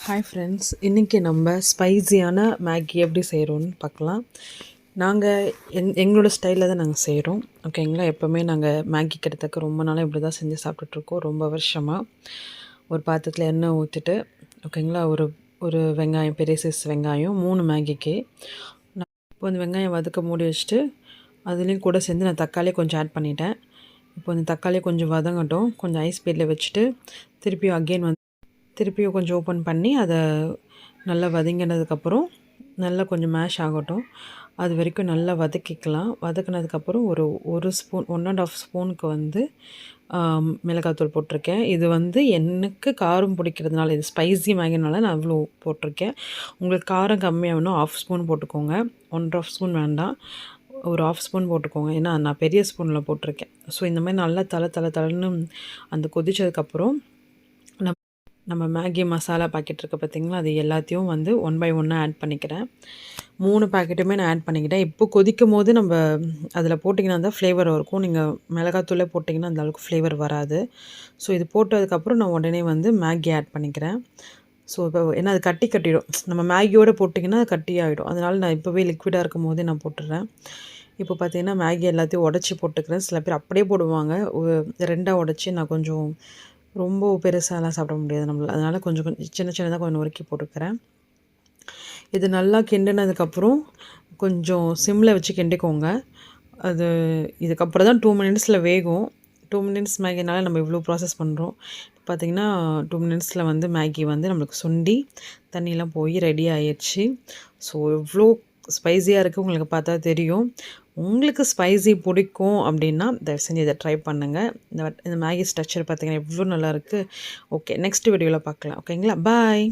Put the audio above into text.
Hi friends, இன்றைக்கி நம்ம ஸ்பைஸியான Maggi எப்படி செய்கிறோன்னு பார்க்கலாம். நாங்கள் எங்களோட ஸ்டைலில் தான் நாங்கள் செய்கிறோம். ஓகேங்களா. எப்போவுமே நாங்கள் மேகி கிட்டத்தட்ட ரொம்ப நாளாக இப்படி தான் செஞ்சு சாப்பிட்டுட்ருக்கோம் ரொம்ப வருஷமாக. ஒரு பாத்திரத்தில் எண்ணெய் ஊற்றிட்டு, ஓகேங்களா, ஒரு ஒரு வெங்காயம், பெரிய சைஸ் வெங்காயம் 3 மேகிக்கு. இப்போ அந்த வெங்காயம் வதக்க மூடி வச்சுட்டு அதுலேயும் கூட சேர்ந்து நான் தக்காளியை கொஞ்சம் ஆட் பண்ணிட்டேன். இப்போ அந்த தக்காளியை கொஞ்சம் வதங்கட்டும். கொஞ்சம் ஐஸ் பீடில் வச்சுட்டு திருப்பியும் கொஞ்சம் ஓப்பன் பண்ணி அதை நல்லா வதங்கினதுக்கப்புறம் நல்லா கொஞ்சம் மேஷ் ஆகட்டும். அது வரைக்கும் நல்லா வதக்கிக்கலாம். வதக்கினதுக்கப்புறம் ஒரு ஸ்பூன் 1½ ஸ்பூனுக்கு வந்து மிளகாத்தூள் போட்டிருக்கேன். இது வந்து எனக்கு காரம் பிடிக்கிறதுனால, இது ஸ்பைசி மேகினால நான் அவ்வளோ போட்டிருக்கேன். உங்களுக்கு காரம் கம்மியாக வேணும் 1/2 ஸ்பூன் போட்டுக்கோங்க. 1½ ஸ்பூன் வேண்டாம், ஒரு 1/2 ஸ்பூன் போட்டுக்கோங்க. ஏன்னா நான் பெரிய ஸ்பூனில் போட்டிருக்கேன். ஸோ இந்த மாதிரி நல்லா தளன்னு அந்த கொதித்ததுக்கப்புறம் நம்ம மேகி மசாலா பாக்கெட் இருக்குது பார்த்திங்களா, அது எல்லாத்தையும் வந்து 1 பை 1 ஆட் பண்ணிக்கிறேன். 3 பாக்கெட்டுமே நான் ஆட் பண்ணிக்கிட்டேன். இப்போ கொதிக்கும் போது நம்ம அதில் போட்டிங்கன்னா தான் ஃப்ளேவர் இருக்கும். நீங்கள் மிளகாத்தூளே போட்டிங்கன்னா அந்த அளவுக்கு ஃப்ளேவர் வராது. ஸோ இது போட்டதுக்கப்புறம் நான் உடனே வந்து மேகி ஆட் பண்ணிக்கிறேன். ஸோ இப்போ ஏன்னா அது கட்டிடும். நம்ம மேகியோடு போட்டிங்கன்னா அது கட்டியாகிடும். அதனால் நான் இப்போவே லிக்விடாக இருக்கும் போதே நான் போட்டுடுறேன். இப்போ பார்த்திங்கன்னா மேகி எல்லாத்தையும் உடச்சி போட்டுக்கிறேன். சில பேர் அப்படியே போடுவாங்க. 2ஆக உடச்சி நான் கொஞ்சம் ரொம்ப பெருசாலாம் சாப்பிட முடியாது நம்மளால். அதனால் கொஞ்சம் சின்னதாக கொஞ்சம் நறுக்கி போட்டுக்கிறேன். இது நல்லா கிண்டினதுக்கப்புறம் கொஞ்சம் சிம்மில் வச்சு கிண்டிக்கோங்க. இதுக்கப்புறம் தான் 2 மினிட்ஸில் வேகும். 2 மினிட்ஸ் மேகினால நம்ம இவ்வளோ ப்ராசஸ் பண்ணுறோம். பார்த்திங்கன்னா 2 மினிட்ஸில் வந்து மேகி வந்து நம்மளுக்கு சுண்டி தண்ணியெலாம் போய் ரெடி ஆயிடுச்சு. ஸோ எவ்வளோ ஸ்பைஸியாக இருக்குது உங்களுக்கு பார்த்தா தெரியும். உங்களுக்கு ஸ்பைசி பிடிக்கும் அப்படின்னா தயவு செஞ்சு இதை ட்ரை பண்ணுங்கள். இந்த மேகி ஸ்ட்ரக்சர் பார்த்திங்கன்னா எவ்வளோ நல்லாயிருக்கு. ஓகே, நெக்ஸ்ட் வீடியோவில் பார்க்கலாம். ஓகேங்களா, பாய்.